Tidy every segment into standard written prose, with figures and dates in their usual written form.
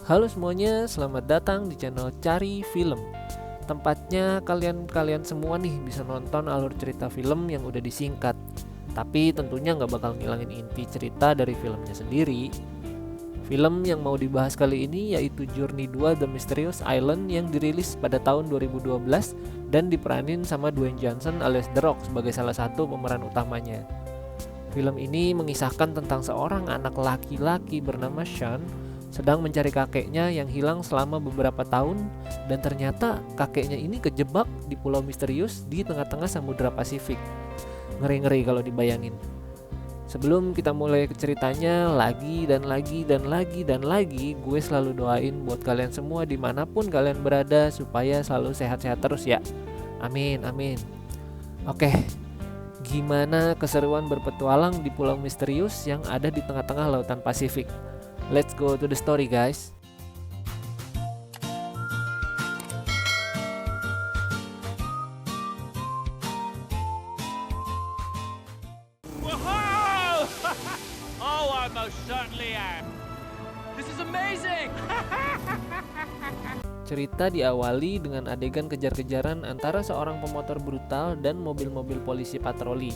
Halo semuanya, selamat datang di channel Cari Film. Tempatnya kalian semua nih bisa nonton alur cerita film yang udah disingkat. Tapi tentunya nggak bakal ngilangin inti cerita dari filmnya sendiri. Film yang mau dibahas kali ini yaitu Journey 2 The Mysterious Island yang dirilis pada tahun 2012 dan diperanin sama Dwayne Johnson alias The Rock sebagai salah satu pemeran utamanya. Film ini mengisahkan tentang seorang anak laki-laki bernama Sean sedang mencari kakeknya yang hilang selama beberapa tahun, dan ternyata kakeknya ini kejebak di pulau misterius di tengah-tengah Samudra Pasifik. Ngeri-ngeri kalau dibayangin. Sebelum kita mulai ke ceritanya, lagi, gue selalu doain buat kalian semua dimanapun kalian berada supaya selalu sehat-sehat terus ya. Amin, amin. Oke, gimana keseruan berpetualang di pulau misterius yang ada di tengah-tengah lautan Pasifik? Let's go to the story, guys. Whoa! Oh, I most certainly am. This is amazing. Cerita diawali dengan adegan kejar-kejaran antara seorang pemotor brutal dan mobil-mobil polisi patroli.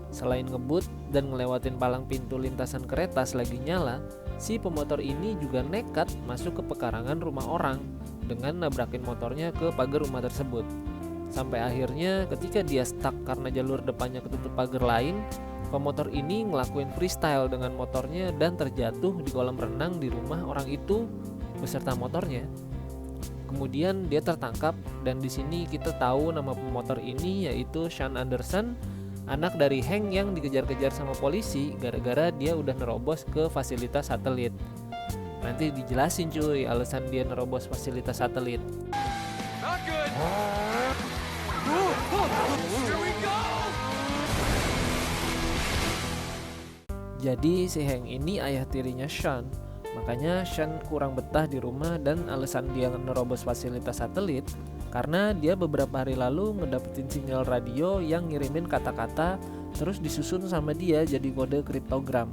Selain ngebut dan ngelewatin palang pintu lintasan kereta selagi nyala, si pemotor ini juga nekat masuk ke pekarangan rumah orang dengan nabrakin motornya ke pagar rumah tersebut. Sampai akhirnya ketika dia stuck karena jalur depannya ketutup pagar lain, pemotor ini ngelakuin freestyle dengan motornya dan terjatuh di kolam renang di rumah orang itu beserta motornya. Kemudian dia tertangkap dan di sini kita tahu nama pemotor ini yaitu Sean Anderson, anak dari Hank yang dikejar-kejar sama polisi gara-gara dia udah nerobos ke fasilitas satelit. Nanti dijelasin cuy alasan dia nerobos fasilitas satelit. Not good. Here we go. Jadi si Hank ini ayah tirinya Sean. Makanya Sean kurang betah di rumah dan alasan dia nerobos fasilitas satelit karena dia beberapa hari lalu ngedapetin sinyal radio yang ngirimin kata-kata terus disusun sama dia jadi kode kriptogram.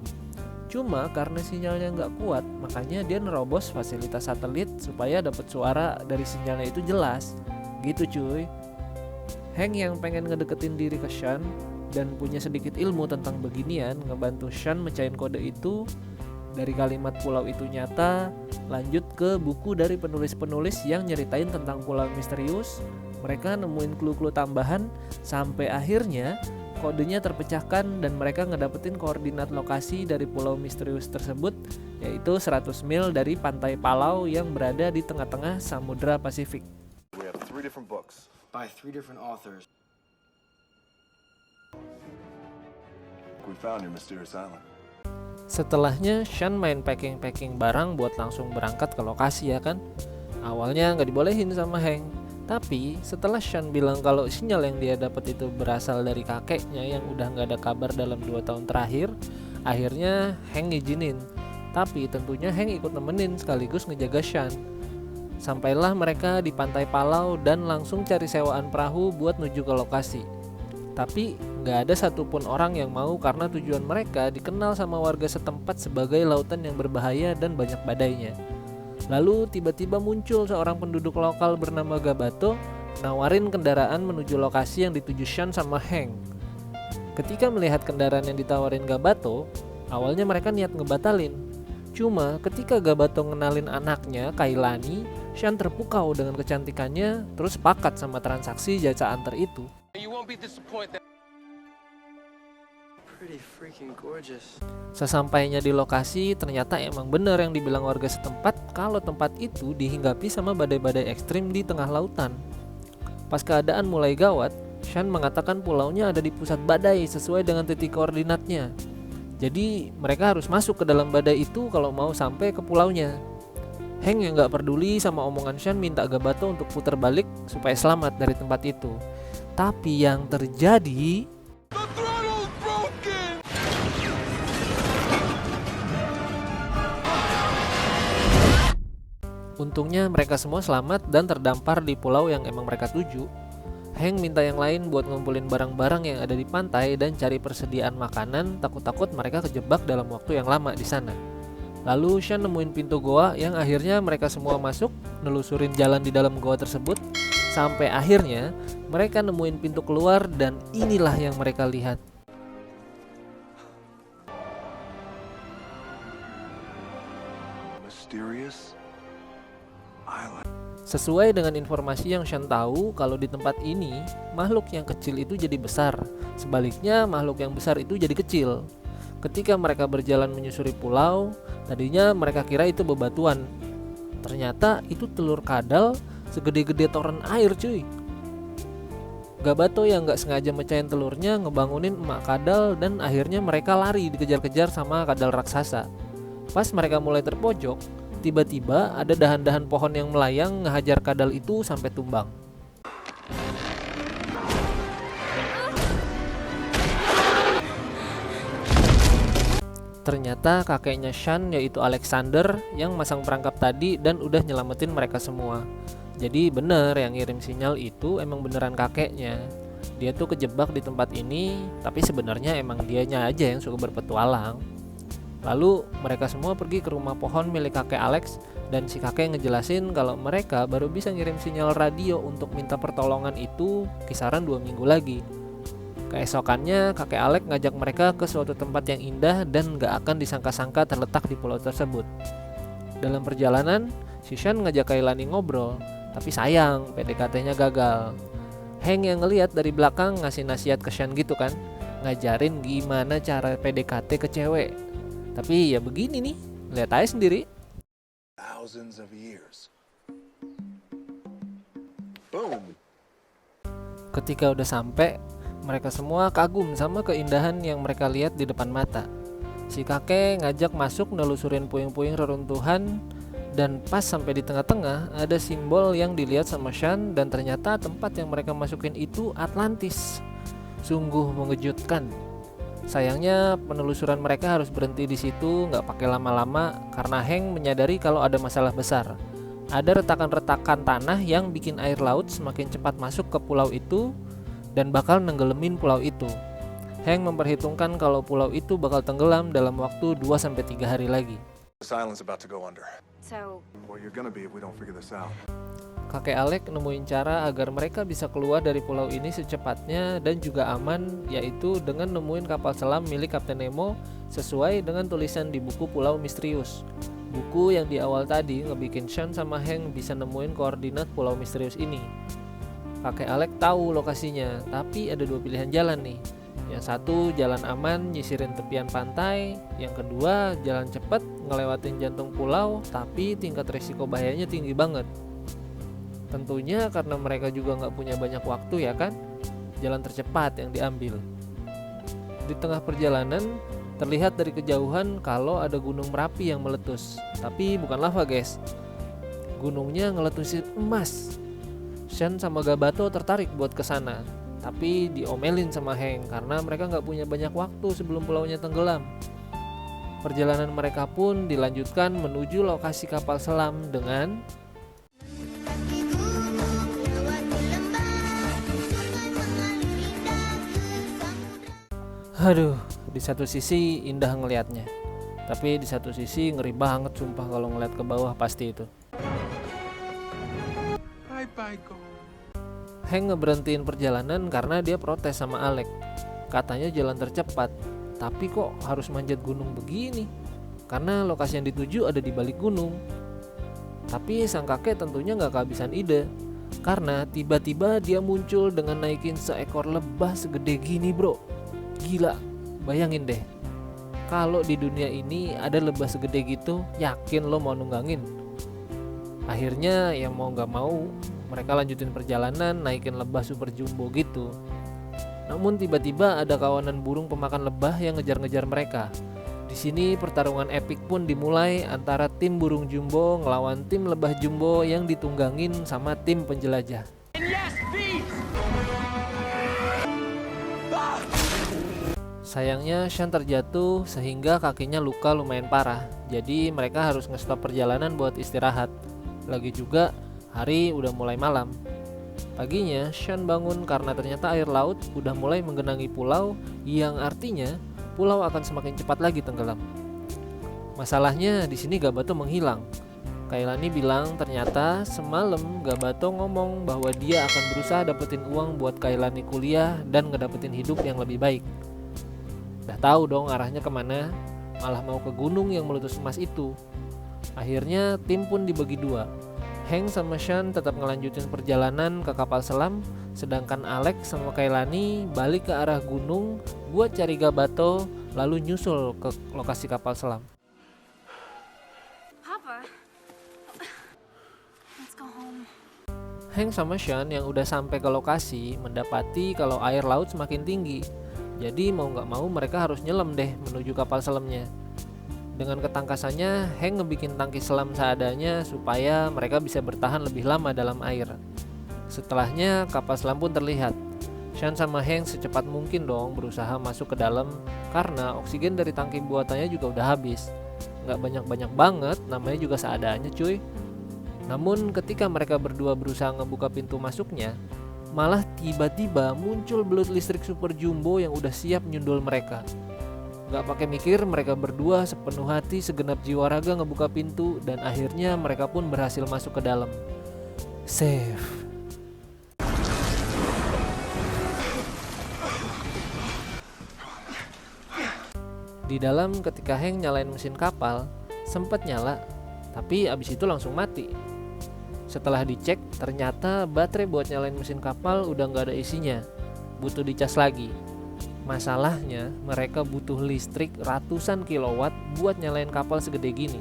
Cuma karena sinyalnya nggak kuat, makanya dia nerobos fasilitas satelit supaya dapat suara dari sinyalnya itu jelas. Gitu cuy. Hank yang pengen ngedeketin diri ke Sean dan punya sedikit ilmu tentang beginian ngebantu Sean mecahin kode itu. Dari kalimat pulau itu nyata, lanjut ke buku dari penulis-penulis yang nyeritain tentang pulau misterius. Mereka nemuin clue-clue tambahan sampai akhirnya kodenya terpecahkan dan mereka ngedapetin koordinat lokasi dari pulau misterius tersebut, yaitu 100 mil dari pantai Palau yang berada di tengah-tengah Samudra Pasifik. We have 3 different books by 3 different authors. We found your mysterious island. Setelahnya Sean main packing barang buat langsung berangkat ke lokasi ya kan. Awalnya nggak dibolehin sama Hank, tapi setelah Sean bilang kalau sinyal yang dia dapat itu berasal dari kakeknya yang udah nggak ada kabar dalam 2 tahun terakhir, akhirnya Hank ngizinin. Tapi tentunya Hank ikut nemenin sekaligus ngejaga Sean. Sampailah mereka di pantai Palau dan langsung cari sewaan perahu buat menuju ke lokasi. Tapi nggak ada satupun orang yang mau karena tujuan mereka dikenal sama warga setempat sebagai lautan yang berbahaya dan banyak badainya. Lalu tiba-tiba muncul seorang penduduk lokal bernama Gabato nawarin kendaraan menuju lokasi yang dituju Sean sama Hank. Ketika melihat kendaraan yang ditawarin Gabato, awalnya mereka niat ngebatalin. Cuma ketika Gabato ngenalin anaknya, Kailani, Sean terpukau dengan kecantikannya terus sepakat sama transaksi jasa antar itu. You won't be disappointed. Pretty freaking gorgeous. Sesampainya di lokasi, ternyata emang benar yang dibilang warga setempat kalau tempat itu dihinggapi sama badai-badai ekstrim di tengah lautan. Pas keadaan mulai gawat, Sean mengatakan pulaunya ada di pusat badai sesuai dengan titik koordinatnya. Jadi mereka harus masuk ke dalam badai itu kalau mau sampai ke pulaunya. Hank yang gak peduli sama omongan Sean minta Gabato untuk putar balik supaya selamat dari tempat itu. Tapi yang terjadi, The throttle's broken. untungnya mereka semua selamat dan terdampar di pulau yang emang mereka tuju. Hank minta yang lain buat ngumpulin barang-barang yang ada di pantai dan cari persediaan makanan, takut-takut mereka kejebak dalam waktu yang lama di sana. Lalu Shan nemuin pintu goa yang akhirnya mereka semua masuk, nelusurin jalan di dalam goa tersebut, sampai akhirnya mereka nemuin pintu keluar dan inilah yang mereka lihat. Mysterious island. Sesuai dengan informasi yang Shan tahu, kalau di tempat ini makhluk yang kecil itu jadi besar, sebaliknya makhluk yang besar itu jadi kecil. Ketika mereka berjalan menyusuri pulau, tadinya mereka kira itu bebatuan. Ternyata itu telur kadal segede-gede toren air cuy. Gabato yang gak sengaja mecahin telurnya ngebangunin emak kadal dan akhirnya mereka lari dikejar-kejar sama kadal raksasa. Pas mereka mulai terpojok, tiba-tiba ada dahan-dahan pohon yang melayang ngehajar kadal itu sampai tumbang. Ternyata kakeknya Shan yaitu Alexander yang masang perangkap tadi dan udah nyelamatin mereka semua. Jadi bener yang ngirim sinyal itu emang beneran kakeknya. Dia tuh kejebak di tempat ini, tapi sebenarnya emang dianya aja yang suka berpetualang. Lalu mereka semua pergi ke rumah pohon milik kakek Alex dan si kakek ngejelasin kalau mereka baru bisa ngirim sinyal radio untuk minta pertolongan itu kisaran 2 minggu lagi. Keesokannya kakek Alex ngajak mereka ke suatu tempat yang indah dan gak akan disangka-sangka terletak di pulau tersebut. Dalam perjalanan, si Shan ngajak Kailani ngobrol, tapi sayang PDKT-nya gagal. Hank yang ngeliat dari belakang ngasih nasihat ke Shan gitu kan, ngajarin gimana cara PDKT ke cewek. Tapi ya begini nih, lihat aja sendiri. Thousands of years. Boom. Ketika udah sampai, mereka semua kagum sama keindahan yang mereka lihat di depan mata. Si kakek ngajak masuk nelusurin puing-puing reruntuhan dan pas sampai di tengah-tengah ada simbol yang dilihat sama Shan dan ternyata tempat yang mereka masukin itu Atlantis. Sungguh mengejutkan. Sayangnya penelusuran mereka harus berhenti di situ, nggak pakai lama-lama karena Hank menyadari kalau ada masalah besar. Ada retakan-retakan tanah yang bikin air laut semakin cepat masuk ke pulau itu dan bakal nenggelemin pulau itu. Hank memperhitungkan kalau pulau itu bakal tenggelam dalam waktu 2-3 hari lagi. This island's about to go under. So, Well, you're gonna be if we don't figure this out. Kakek Alex nemuin cara agar mereka bisa keluar dari pulau ini secepatnya dan juga aman, yaitu dengan nemuin kapal selam milik Kapten Nemo sesuai dengan tulisan di buku Pulau Misterius. Buku yang di awal tadi ngebikin Shan sama Hank bisa nemuin koordinat Pulau Misterius ini. Kakek Alex tahu lokasinya, tapi ada 2 pilihan jalan nih. Yang satu jalan aman nyisirin tepian pantai, yang kedua jalan cepat ngelewatin jantung pulau, tapi tingkat resiko bahayanya tinggi banget. Tentunya karena mereka juga nggak punya banyak waktu ya kan, jalan tercepat yang diambil. Di tengah perjalanan terlihat dari kejauhan kalau ada gunung Merapi yang meletus, tapi bukan lava guys. Gunungnya ngeletusin emas. Shan sama Gabato tertarik buat kesana, tapi diomelin sama Hank karena mereka nggak punya banyak waktu sebelum pulaunya tenggelam. Perjalanan mereka pun dilanjutkan menuju lokasi kapal selam dengan aduh, di satu sisi indah ngelihatnya, tapi di satu sisi ngeri banget sumpah kalau ngeliat ke bawah pasti itu. Bye-bye, Go. Hank ngeberhentiin perjalanan karena dia protes sama Alex. Katanya jalan tercepat, tapi kok harus manjat gunung begini? Karena lokasi yang dituju ada di balik gunung. Tapi sang kakek tentunya gak kehabisan ide, karena tiba-tiba dia muncul dengan naikin seekor lebah segede gini bro. Gila, bayangin deh, kalau di dunia ini ada lebah segede gitu, yakin lo mau nunggangin? Akhirnya ya mau gak mau mereka lanjutin perjalanan naikin lebah super jumbo gitu. Namun tiba-tiba ada kawanan burung pemakan lebah yang ngejar-ngejar mereka. Di sini pertarungan epik pun dimulai antara tim burung jumbo ngelawan tim lebah jumbo yang ditunggangin sama tim penjelajah. Yes, bees! Sayangnya Shan terjatuh sehingga kakinya luka lumayan parah. Jadi mereka harus nge-stop perjalanan buat istirahat. Lagi juga hari udah mulai malam. Paginya Shan bangun karena ternyata air laut udah mulai menggenangi pulau, yang artinya pulau akan semakin cepat lagi tenggelam. Masalahnya di sini Gabato menghilang. Kailani bilang ternyata semalam Gabato ngomong bahwa dia akan berusaha dapetin uang buat Kailani kuliah dan ngedapetin hidup yang lebih baik. Udah tahu dong arahnya kemana, malah mau ke gunung yang meletus emas itu. Akhirnya tim pun dibagi dua. Hank sama Sean tetap ngelanjutin perjalanan ke kapal selam, sedangkan Alex sama Kailani balik ke arah gunung buat cari Gabato lalu nyusul ke lokasi kapal selam. Papa, let's go home. Hank sama Sean yang udah sampai ke lokasi mendapati kalau air laut semakin tinggi. Jadi mau gak mau mereka harus nyelam deh menuju kapal selamnya. Dengan ketangkasannya, Hank ngebikin tangki selam seadanya supaya mereka bisa bertahan lebih lama dalam air. Setelahnya kapal selam pun terlihat. Sean sama Hank secepat mungkin dong berusaha masuk ke dalam karena oksigen dari tangki buatannya juga udah habis. Gak banyak-banyak banget, namanya juga seadanya cuy. Namun ketika mereka berdua berusaha ngebuka pintu masuknya, malah tiba-tiba muncul belut listrik super jumbo yang udah siap nyundul mereka. Gak pakai mikir, mereka berdua sepenuh hati segenap jiwa raga ngebuka pintu dan akhirnya mereka pun berhasil masuk ke dalam. Safe. Di dalam ketika Hank nyalain mesin kapal, sempat nyala, tapi abis itu langsung mati. Setelah dicek, ternyata baterai buat nyalain mesin kapal udah gak ada isinya, butuh dicas lagi. Masalahnya, mereka butuh listrik ratusan kilowatt buat nyalain kapal segede gini.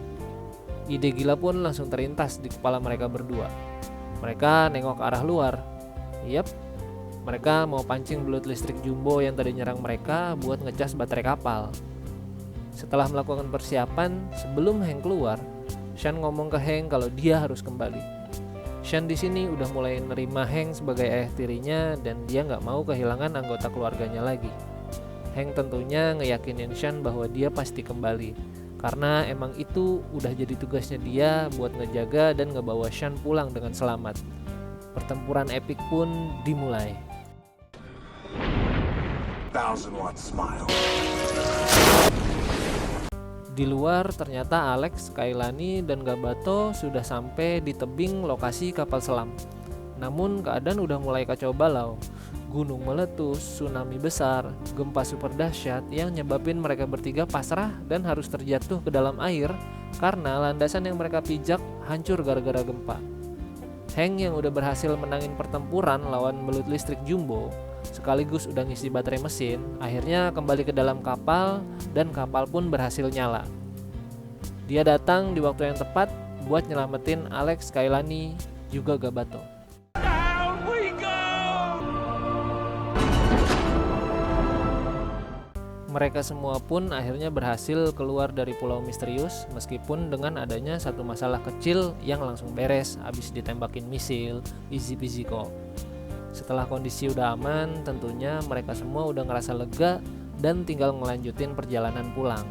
Ide gila pun langsung terlintas di kepala mereka berdua. Mereka nengok ke arah luar. Yap, mereka mau pancing belut listrik jumbo yang tadi nyerang mereka buat ngecas baterai kapal. Setelah melakukan persiapan, sebelum Hank keluar, Sean ngomong ke Hank kalau dia harus kembali. Sean di sini udah mulai nerima Hank sebagai ayah tirinya dan dia nggak mau kehilangan anggota keluarganya lagi. Hank tentunya ngeyakinin Sean bahwa dia pasti kembali, karena emang itu udah jadi tugasnya dia buat ngejaga dan ngebawa Sean pulang dengan selamat. Pertempuran epik pun dimulai. 1,000-watt smile. Di luar ternyata Alex, Kailani, dan Gabato sudah sampai di tebing lokasi kapal selam. Namun keadaan udah mulai kacau balau. Gunung meletus, tsunami besar, gempa super dahsyat yang nyebabin mereka bertiga pasrah dan harus terjatuh ke dalam air karena landasan yang mereka pijak hancur gara-gara gempa. Hank yang udah berhasil menangin pertempuran lawan belut listrik jumbo sekaligus udah ngisi baterai mesin, akhirnya kembali ke dalam kapal dan kapal pun berhasil nyala. Dia datang di waktu yang tepat buat nyelamatin Alex, Kailani, juga Gabato. Down we go! Mereka semua pun akhirnya berhasil keluar dari pulau misterius meskipun dengan adanya satu masalah kecil yang langsung beres abis ditembakin misil, easy peasy kok. Setelah kondisi udah aman, tentunya mereka semua udah ngerasa lega dan tinggal ngelanjutin perjalanan pulang.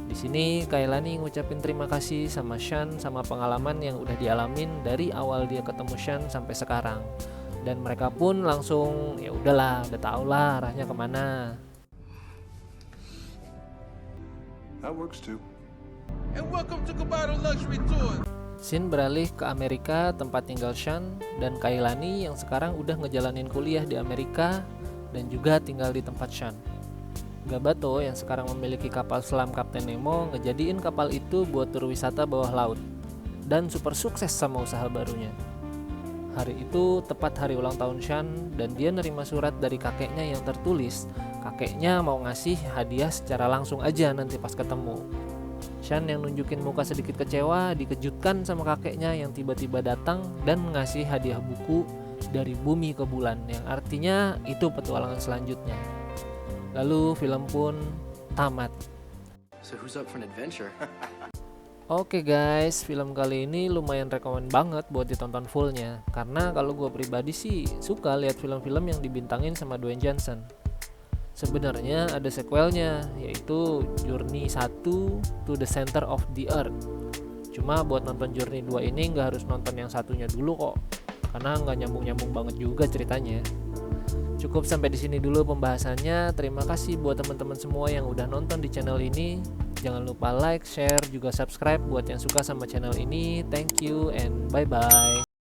Di sini Kailani ngucapin terima kasih sama Sean sama pengalaman yang udah dialamin dari awal dia ketemu Sean sampai sekarang. Dan mereka pun langsung ya udahlah, udah tau lah arahnya kemana. That works too. And welcome to Gabato Luxury Tour. Scene beralih ke Amerika tempat tinggal Sean dan Kailani yang sekarang udah ngejalanin kuliah di Amerika dan juga tinggal di tempat Sean. Gabato yang sekarang memiliki kapal selam Kapten Nemo ngejadiin kapal itu buat tur wisata bawah laut dan super sukses sama usaha barunya. Hari itu tepat hari ulang tahun Sean dan dia nerima surat dari kakeknya yang tertulis kakeknya mau ngasih hadiah secara langsung aja nanti pas ketemu. Sean yang nunjukin muka sedikit kecewa dikejutkan sama kakeknya yang tiba-tiba datang dan ngasih hadiah buku Dari Bumi ke Bulan yang artinya itu petualangan selanjutnya. Lalu film pun tamat. So who's up for an adventure? Oke guys, film kali ini lumayan rekomen banget buat ditonton fullnya. Karena kalau gue pribadi sih suka lihat film-film yang dibintangin sama Dwayne Johnson. Sebenarnya ada sequelnya, yaitu Journey 1 to the Center of the Earth. Cuma buat nonton Journey 2 ini nggak harus nonton yang satunya dulu kok, karena nggak nyambung-nyambung banget juga ceritanya. Cukup sampai di sini dulu pembahasannya. Terima kasih buat teman-teman semua yang udah nonton di channel ini. Jangan lupa like, share, juga subscribe buat yang suka sama channel ini. Thank you and bye-bye.